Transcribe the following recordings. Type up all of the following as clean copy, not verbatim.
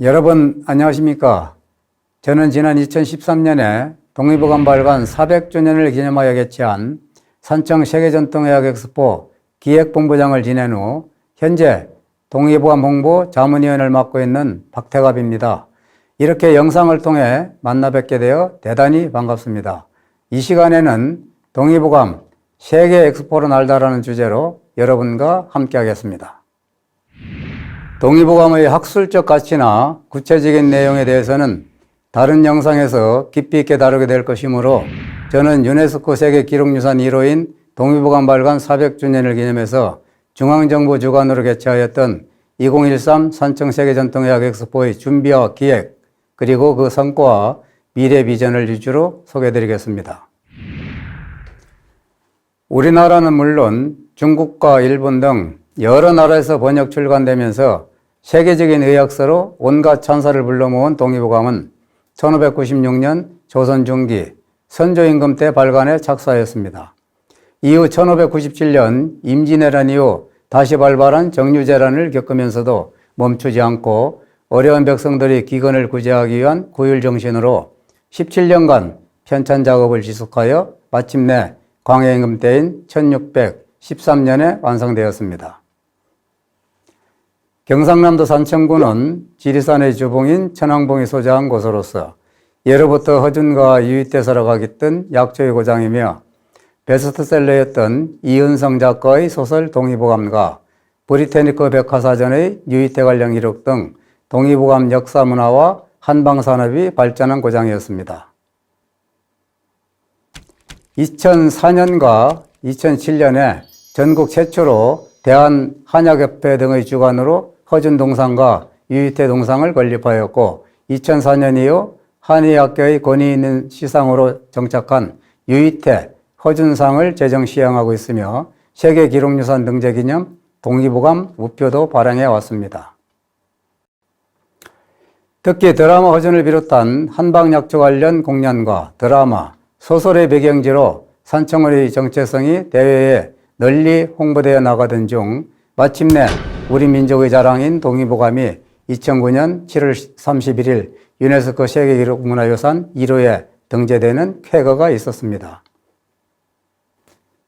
여러분 안녕하십니까? 저는 지난 2013년에 동의보감 발간 400주년을 기념하여 개최한 산청 세계전통의학 엑스포 기획본부장을 지낸 후 현재 동의보감 홍보 자문위원을 맡고 있는 박태갑입니다. 이렇게 영상을 통해 만나 뵙게 되어 대단히 반갑습니다. 이 시간에는 동의보감 세계 엑스포로 날다라는 주제로 여러분과 함께 하겠습니다. 동의보감의 학술적 가치나 구체적인 내용에 대해서는 다른 영상에서 깊이 있게 다루게 될 것이므로 저는 유네스코 세계기록유산 1호인 동의보감 발간 400주년을 기념해서 중앙정부 주관으로 개최하였던 2013 산청 세계전통의학 엑스포의 준비와 기획 그리고 그 성과와 미래 비전을 위주로 소개해드리겠습니다. 우리나라는 물론 중국과 일본 등 여러 나라에서 번역 출간되면서 세계적인 의학서로 온갖 찬사를 불러 모은 동의보감은 1596년 조선 중기 선조임금 때 발간에 착수하였습니다. 이후 1597년 임진왜란 이후 다시 발발한 정유재란을 겪으면서도 멈추지 않고 어려운 백성들이 기근을 구제하기 위한 구휼 정신으로 17년간 편찬 작업을 지속하여 마침내 광해임금 때인 1613년에 완성되었습니다. 경상남도 산청군은 지리산의 주봉인 천왕봉이 소재한 곳으로서 예로부터 허준과 유희태서라가 깃든 약초의 고장이며 베스트셀러였던 이은성 작가의 소설 동의보감과 브리테니커 백화사전의 유희태 관련 기록 등 동의보감 역사 문화와 한방산업이 발전한 고장이었습니다. 2004년과 2007년에 전국 최초로 대한한약협회 등의 주관으로 허준 동상과 유희태 동상을 건립하였고 2004년 이후 한의학계의 권위 있는 시상으로 정착한 유희태, 허준상을 제정 시행하고 있으며 세계기록유산 등재 기념 동의보감 우표도 발행해 왔습니다. 특히 드라마 허준을 비롯한 한방약초 관련 공연과 드라마, 소설의 배경지로 산청의 정체성이 대외에 널리 홍보되어 나가던 중 마침내 우리 민족의 자랑인 동의보감이 2009년 7월 31일 유네스코 세계기록문화유산 1호에 등재되는 쾌거가 있었습니다.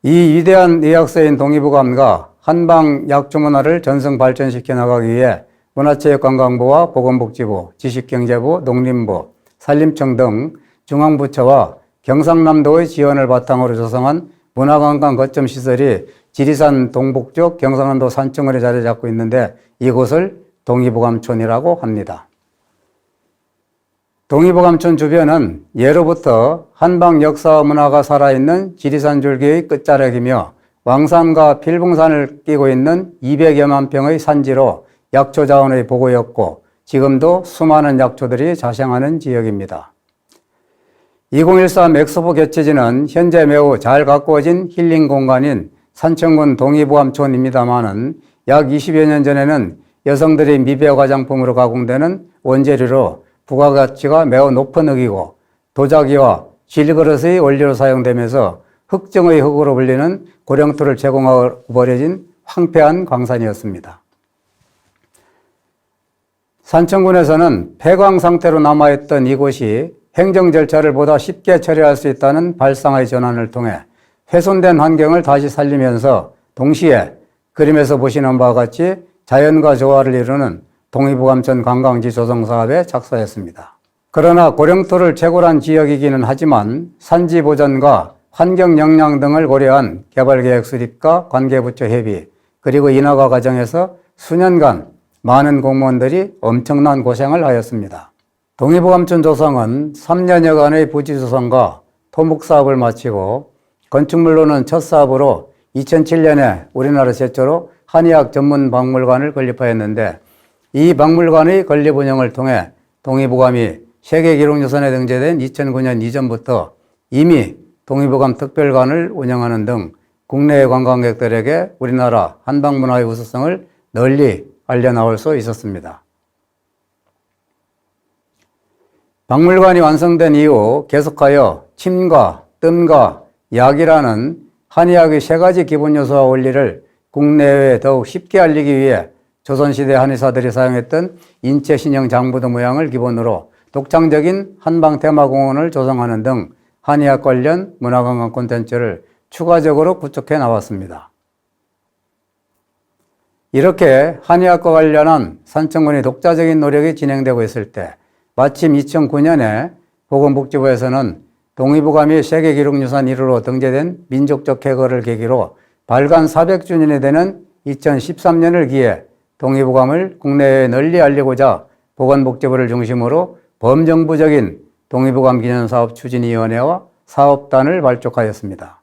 이 위대한 의학서인 동의보감과 한방 약초 문화를 전승 발전시켜 나가기 위해 문화체육관광부와 보건복지부, 지식경제부, 농림부, 산림청 등 중앙부처와 경상남도의 지원을 바탕으로 조성한 문화관광 거점 시설이 지리산 동북쪽 경상남도 산청을에 자리 잡고 있는데 이곳을 동의보감촌이라고 합니다. 동의보감촌 주변은 예로부터 한방 역사와 문화가 살아있는 지리산 줄기의 끝자락이며 왕산과 필봉산을 끼고 있는 200여만 평의 산지로 약초 자원의 보고였고 지금도 수많은 약초들이 자생하는 지역입니다. 2013 엑스포 개최지는 현재 매우 잘 가꾸어진 힐링 공간인 산청군 동의보감촌입니다만은 약 20여 년 전에는 여성들이 미백 화장품으로 가공되는 원재료로 부가가치가 매우 높은 흙이고 도자기와 질그릇의 원료로 사용되면서 흙정의 흙으로 불리는 고령토를 제공하고 버려진 황폐한 광산이었습니다. 산청군에서는 폐광 상태로 남아있던 이곳이 행정 절차를 보다 쉽게 처리할 수 있다는 발상의 전환을 통해 훼손된 환경을 다시 살리면서 동시에 그림에서 보시는 바와 같이 자연과 조화를 이루는 동의보감촌 관광지 조성 사업에 착수했습니다. 그러나 고령토를 채굴한 지역이기는 하지만 산지 보전과 환경 영향 등을 고려한 개발계획 수립과 관계부처 협의 그리고 인허가 과정에서 수년간 많은 공무원들이 엄청난 고생을 하였습니다. 동의보감촌 조성은 3년여간의 부지 조성과 토목 사업을 마치고 건축물로는 첫 사업으로 2007년에 우리나라 최초로 한의학 전문 박물관을 건립하였는데 이 박물관의 건립 운영을 통해 동의보감이 세계기록유산에 등재된 2009년 이전부터 이미 동의보감 특별관을 운영하는 등 국내외 관광객들에게 우리나라 한방문화의 우수성을 널리 알려나올 수 있었습니다. 박물관이 완성된 이후 계속하여 침과 뜸과 약이라는 한의학의 세 가지 기본 요소와 원리를 국내외에 더욱 쉽게 알리기 위해 조선시대 한의사들이 사용했던 인체 신형 장부도 모양을 기본으로 독창적인 한방 테마공원을 조성하는 등 한의학 관련 문화관광 콘텐츠를 추가적으로 구축해 나왔습니다. 이렇게 한의학과 관련한 산청군의 독자적인 노력이 진행되고 있을 때 마침 2009년에 보건복지부에서는 동의보감이 세계기록유산 1호로 등재된 민족적 쾌거를 계기로 발간 400주년이 되는 2013년을 기해 동의보감을 국내에 널리 알리고자 보건복지부를 중심으로 범정부적인 동의보감 기념사업 추진위원회와 사업단을 발족하였습니다.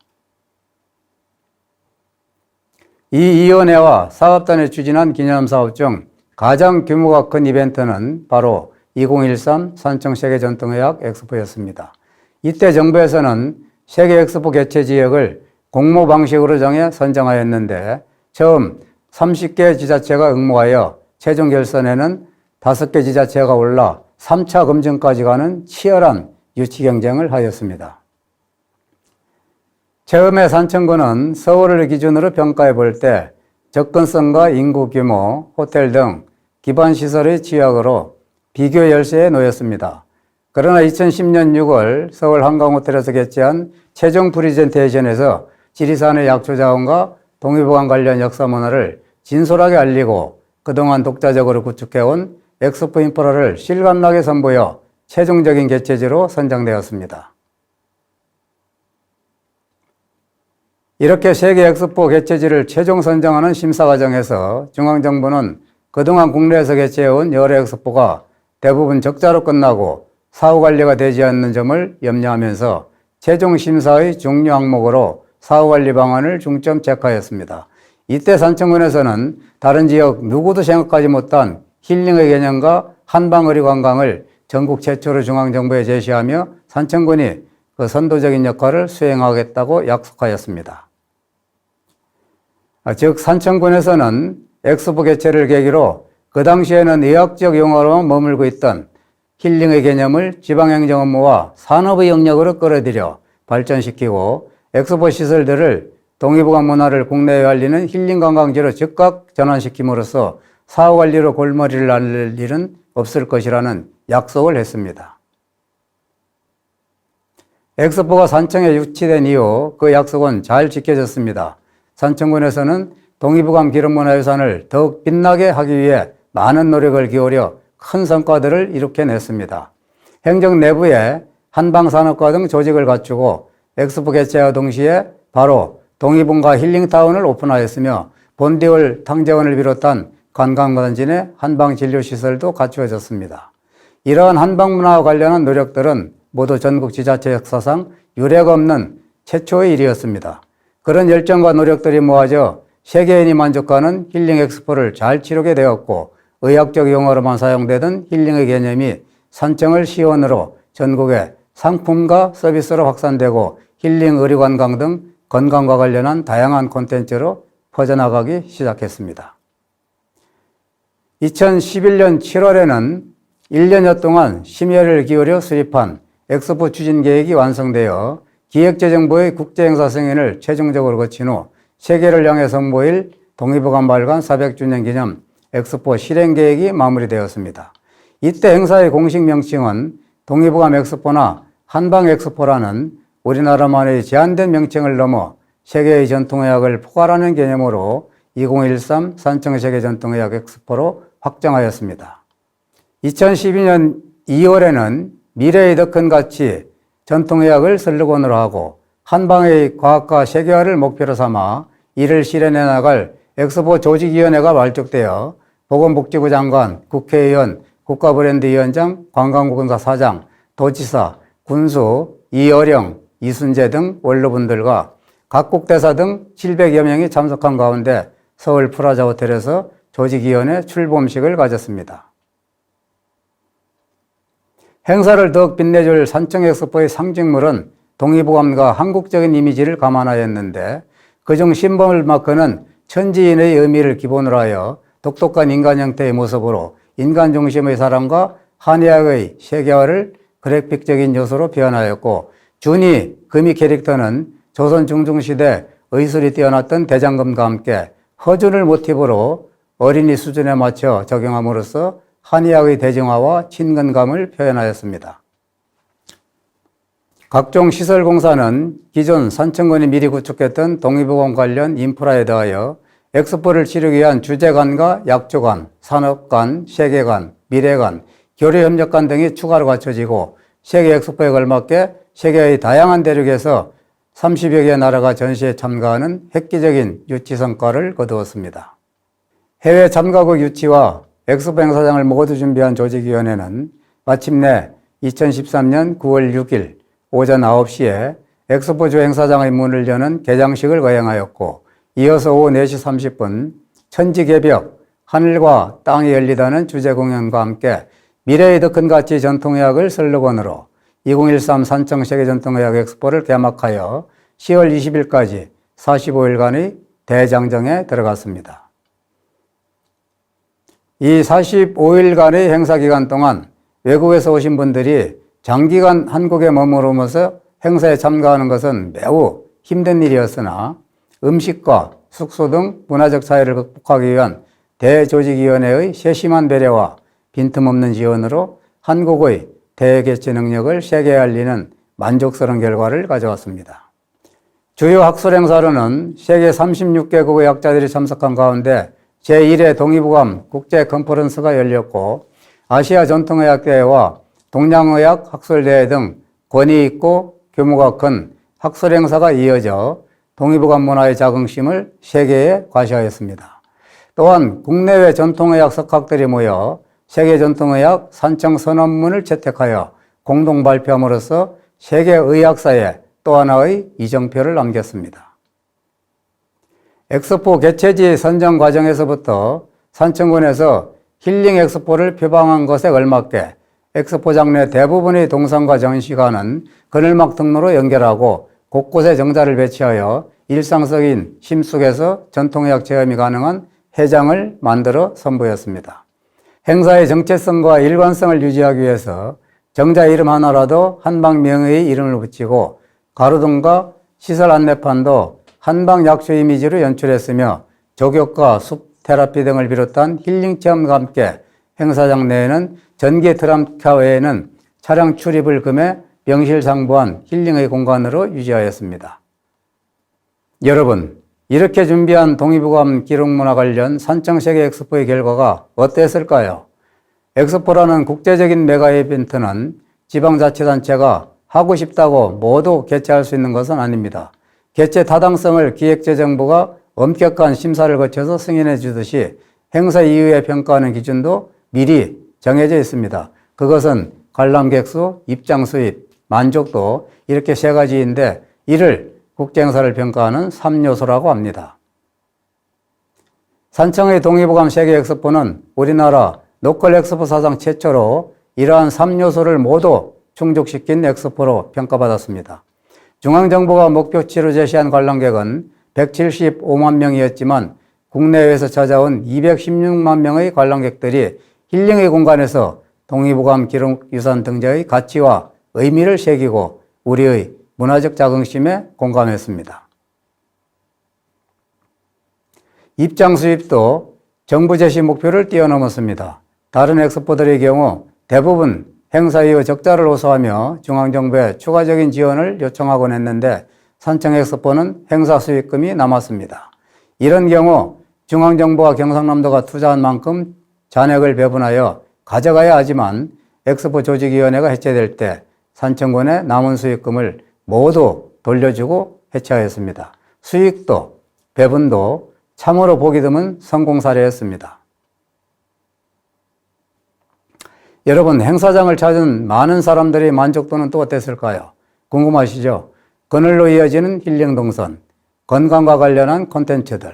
이 위원회와 사업단이 추진한 기념사업 중 가장 규모가 큰 이벤트는 바로 2013 산청 세계전통의학 엑스포였습니다. 이때 정부에서는 세계 엑스포 개최 지역을 공모 방식으로 정해 선정하였는데 처음 30개 지자체가 응모하여 최종 결선에는 5개 지자체가 올라 3차 검증까지 가는 치열한 유치 경쟁을 하였습니다. 처음에 산청군은 서울을 기준으로 평가해 볼 때 접근성과 인구 규모, 호텔 등 기반시설의 취약으로 비교 열세에 놓였습니다. 그러나 2010년 6월 서울 한강호텔에서 개최한 최종 프리젠테이션에서 지리산의 약초자원과 동의보감 관련 역사 문화를 진솔하게 알리고 그동안 독자적으로 구축해온 엑스포 인프라를 실감나게 선보여 최종적인 개최지로 선정되었습니다. 이렇게 세계 엑스포 개최지를 최종 선정하는 심사 과정에서 중앙정부는 그동안 국내에서 개최해온 여러 엑스포가 대부분 적자로 끝나고 사후 관리가 되지 않는 점을 염려하면서 최종 심사의 중요 항목으로 사후 관리 방안을 중점 체크하였습니다. 이때 산청군에서는 다른 지역 누구도 생각하지 못한 힐링의 개념과 한방의료 관광을 전국 최초로 중앙정부에 제시하며 산청군이 그 선도적인 역할을 수행하겠다고 약속하였습니다. 즉 산청군에서는 엑스포 개최를 계기로 그 당시에는 의학적 용어로만 머물고 있던 힐링의 개념을 지방행정 업무와 산업의 영역으로 끌어들여 발전시키고 엑스포 시설들을 동의보감 문화를 국내에 알리는 힐링 관광지로 즉각 전환시킴으로써 사후관리로 골머리를 앓을 일은 없을 것이라는 약속을 했습니다. 엑스포가 산청에 유치된 이후 그 약속은 잘 지켜졌습니다. 산청군에서는 동의보감 기록문화유산을 더욱 빛나게 하기 위해 많은 노력을 기울여 큰 성과들을 이룩해냈습니다. 행정 내부에 한방산업과 등 조직을 갖추고 엑스포 개최와 동시에 바로 동의본가 힐링타운을 오픈하였으며 본디올 탕재원을 비롯한 관광단지 내 한방진료시설도 갖추어졌습니다. 이러한 한방문화와 관련한 노력들은 모두 전국 지자체 역사상 유례가 없는 최초의 일이었습니다. 그런 열정과 노력들이 모아져 세계인이 만족하는 힐링 엑스포를 잘 치르게 되었고 의학적 용어로만 사용되던 힐링의 개념이 산청을 시원으로 전국에 상품과 서비스로 확산되고 힐링 의료관광 등 건강과 관련한 다양한 콘텐츠로 퍼져나가기 시작했습니다. 2011년 7월에는 1년여 동안 심혈을 기울여 수립한 엑스포 추진 계획이 완성되어 기획재정부의 국제행사 승인을 최종적으로 거친 후 세계를 향해 선보일 동의보감 발간 400주년 기념 엑스포 실행 계획이 마무리되었습니다. 이때 행사의 공식 명칭은 동의보감 엑스포나 한방 엑스포라는 우리나라만의 제한된 명칭을 넘어 세계의 전통의학을 포괄하는 개념으로 2013 산청 세계전통의학 엑스포로 확정하였습니다. 2012년 2월에는 미래의 더 큰 가치 전통의학을 슬로건으로 하고 한방의 과학과 세계화를 목표로 삼아 이를 실현해 나갈 엑스포 조직위원회가 발족되어 보건복지부 장관, 국회의원, 국가브랜드위원장, 관광공사 사장, 도지사, 군수, 이어령, 이순재 등 원로분들과 각국 대사 등 700여 명이 참석한 가운데 서울 프라자 호텔에서 조직위원회 출범식을 가졌습니다. 행사를 더욱 빛내줄 산청 엑스포의 상징물은 동의보감과 한국적인 이미지를 감안하였는데 그중 심벌 마크는 천지인의 의미를 기본으로 하여 독특한 인간 형태의 모습으로 인간 중심의 사랑과 한의학의 세계화를 그래픽적인 요소로 표현하였고 준이 금이 캐릭터는 조선 중종시대 의술이 뛰어났던 대장금과 함께 허준을 모티브로 어린이 수준에 맞춰 적용함으로써 한의학의 대중화와 친근감을 표현하였습니다. 각종 시설 공사는 기존 산청군이 미리 구축했던 동의보감 관련 인프라에 더하여 엑스포를 치르기 위한 주재관과 약주관, 산업관, 세계관, 미래관, 교류협력관 등이 추가로 갖춰지고 세계 엑스포에 걸맞게 세계의 다양한 대륙에서 30여 개 나라가 전시에 참가하는 획기적인 유치 성과를 거두었습니다. 해외 참가국 유치와 엑스포 행사장을 모두 준비한 조직위원회는 마침내 2013년 9월 6일 오전 9시에 엑스포주 행사장의 문을 여는 개장식을 거행하였고, 이어서 오후 4시 30분 천지개벽, 하늘과 땅이 열리다는 주제 공연과 함께 미래의 더 큰 가치 전통의학을 슬로건으로 2013 산청 세계전통의학 엑스포를 개막하여 10월 20일까지 45일간의 대장정에 들어갔습니다. 이 45일간의 행사 기간 동안 외국에서 오신 분들이 장기간 한국에 머무르면서 행사에 참가하는 것은 매우 힘든 일이었으나 음식과 숙소 등 문화적 차이를 극복하기 위한 대조직위원회의 세심한 배려와 빈틈없는 지원으로 한국의 대개체 능력을 세계에 알리는 만족스러운 결과를 가져왔습니다. 주요 학술 행사로는 세계 36개국의 학자들이 참석한 가운데 제1회 동의보감 국제 컨퍼런스가 열렸고, 아시아 전통의학대회와 동양의학 학술대회 등 권위 있고 규모가 큰 학술 행사가 이어져 동의보감 문화의 자긍심을 세계에 과시하였습니다. 또한 국내외 전통의학 석학들이 모여 세계 전통의학 산청 선언문을 채택하여 공동 발표함으로써 세계 의학사에 또 하나의 이정표를 남겼습니다. 엑스포 개최지 선정 과정에서부터 산청군에서 힐링 엑스포를 표방한 것에 걸맞게 엑스포장 내 대부분의 동상과 전시관은 그늘막 등로로 연결하고 곳곳에 정자를 배치하여 일상적인 심숙에서 전통의학 체험이 가능한 회장을 만들어 선보였습니다. 행사의 정체성과 일관성을 유지하기 위해서 정자 이름 하나라도 한방명의의 이름을 붙이고 가로등과 시설 안내판도 한방약초 이미지로 연출했으며 족욕과 숲 테라피 등을 비롯한 힐링 체험과 함께 행사장 내에는 전기 드럼카 외에는 차량 출입을 금해 명실상부한 힐링의 공간으로 유지하였습니다. 여러분, 이렇게 준비한 동의보감 기록문화 관련 산청세계 엑스포의 결과가 어땠을까요? 엑스포라는 국제적인 메가 이벤트는 지방자치단체가 하고 싶다고 모두 개최할 수 있는 것은 아닙니다. 개최 타당성을 기획재정부가 엄격한 심사를 거쳐서 승인해 주듯이 행사 이후에 평가하는 기준도 미리 정해져 있습니다. 그것은 관람객 수, 입장 수입, 만족도 이렇게 세 가지인데 이를 국제행사를 평가하는 3요소라고 합니다. 산청의 동의보감 세계 엑스포는 우리나라 로컬 엑스포 사상 최초로 이러한 3요소를 모두 충족시킨 엑스포로 평가받았습니다. 중앙정부가 목표치로 제시한 관람객은 175만 명이었지만 국내외에서 찾아온 216만 명의 관람객들이 힐링의 공간에서 동의보감 기록유산 등재의 가치와 의미를 새기고 우리의 문화적 자긍심에 공감했습니다. 입장 수입도 정부 제시 목표를 뛰어넘었습니다. 다른 엑스포들의 경우 대부분 행사 이후 적자를 호소하며 중앙정부에 추가적인 지원을 요청하곤 했는데 산청 엑스포는 행사 수익금이 남았습니다. 이런 경우 중앙정부와 경상남도가 투자한 만큼 잔액을 배분하여 가져가야 하지만 엑스포 조직위원회가 해체될 때 산청군의 남은 수익금을 모두 돌려주고 해체하였습니다. 수익도 배분도 참으로 보기 드문 성공 사례였습니다. 여러분, 행사장을 찾은 많은 사람들의 만족도는 또 어땠을까요? 궁금하시죠? 그늘로 이어지는 힐링 동선, 건강과 관련한 콘텐츠들,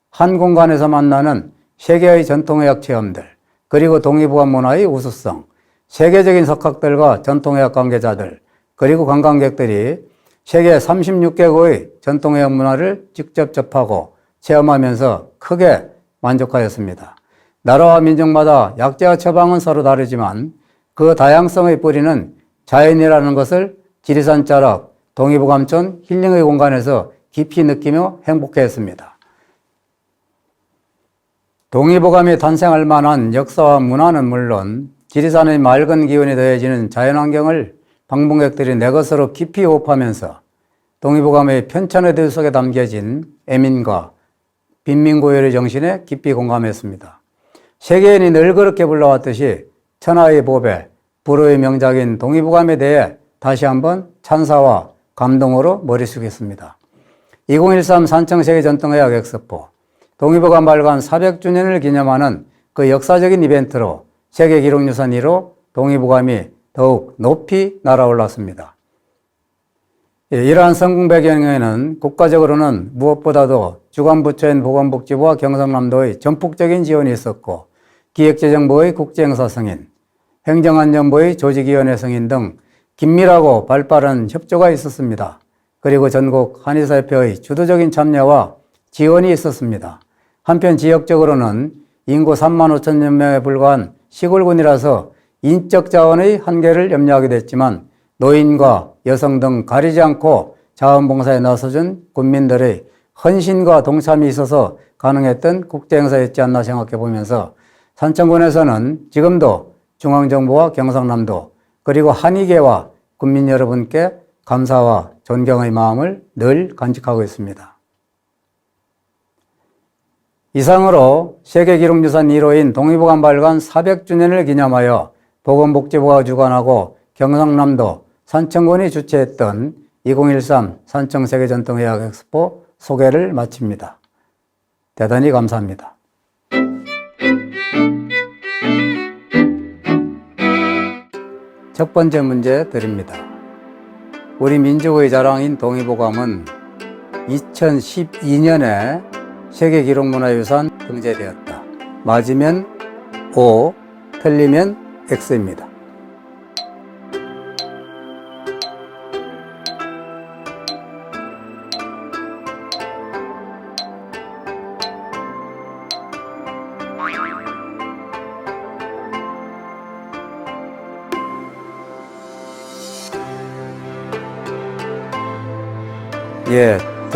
한 공간에서 만나는 세계의 전통의학 체험들, 그리고 동의보감 문화의 우수성, 세계적인 석학들과 전통의학 관계자들, 그리고 관광객들이 세계 36개국의 전통의학 문화를 직접 접하고 체험하면서 크게 만족하였습니다. 나라와 민족마다 약재와 처방은 서로 다르지만 그 다양성의 뿌리는 자연이라는 것을 지리산자락 동의보감촌 힐링의 공간에서 깊이 느끼며 행복해했습니다. 동의보감이 탄생할 만한 역사와 문화는 물론 지리산의 맑은 기운이 더해지는 자연환경을 방문객들이 내 것으로 깊이 호흡하면서 동의보감의 편찬의 속에 담겨진 애민과 빈민고열의 정신에 깊이 공감했습니다. 세계인이 늘 그렇게 불러왔듯이 천하의 보배, 불후의 명작인 동의보감에 대해 다시 한번 찬사와 감동으로 머리 숙였습니다. 2013 산청세계전통의학 엑스포, 동의보감 발간 400주년을 기념하는 그 역사적인 이벤트로 세계기록유산 1호 동의보감이 더욱 높이 날아올랐습니다. 이러한 성공 배경에는 국가적으로는 무엇보다도 주관부처인 보건복지부와 경상남도의 전폭적인 지원이 있었고, 기획재정부의 국제행사 승인, 행정안전부의 조직위원회 승인 등 긴밀하고 발빠른 협조가 있었습니다. 그리고 전국 한의사협회의 주도적인 참여와 지원이 있었습니다. 한편 지역적으로는 인구 3만 5천여 명에 불과한 시골군이라서 인적 자원의 한계를 염려하게 됐지만 노인과 여성 등 가리지 않고 자원봉사에 나서준 군민들의 헌신과 동참이 있어서 가능했던 국제행사였지 않나 생각해 보면서 산청군에서는 지금도 중앙정부와 경상남도 그리고 한의계와 국민 여러분께 감사와 존경의 마음을 늘 간직하고 있습니다. 이상으로 세계기록유산 1호인 동의보감 발간 400주년을 기념하여 보건복지부가 주관하고 경상남도 산청군이 주최했던 2013 산청세계전통의학 엑스포 소개를 마칩니다. 대단히 감사합니다. 첫 번째 문제 드립니다. 우리 민족의 자랑인 동의보감은 2012년에 세계기록문화유산 등재되었다. 맞으면 O, 틀리면 X입니다.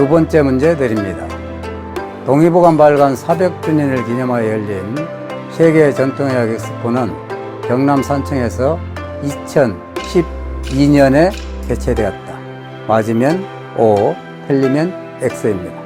두 번째 문제 드립니다. 동의보감 발간 400주년을 기념하여 열린 세계 전통의학 엑스포는 경남 산청에서 2012년에 개최되었다. 맞으면 O, 틀리면 X입니다.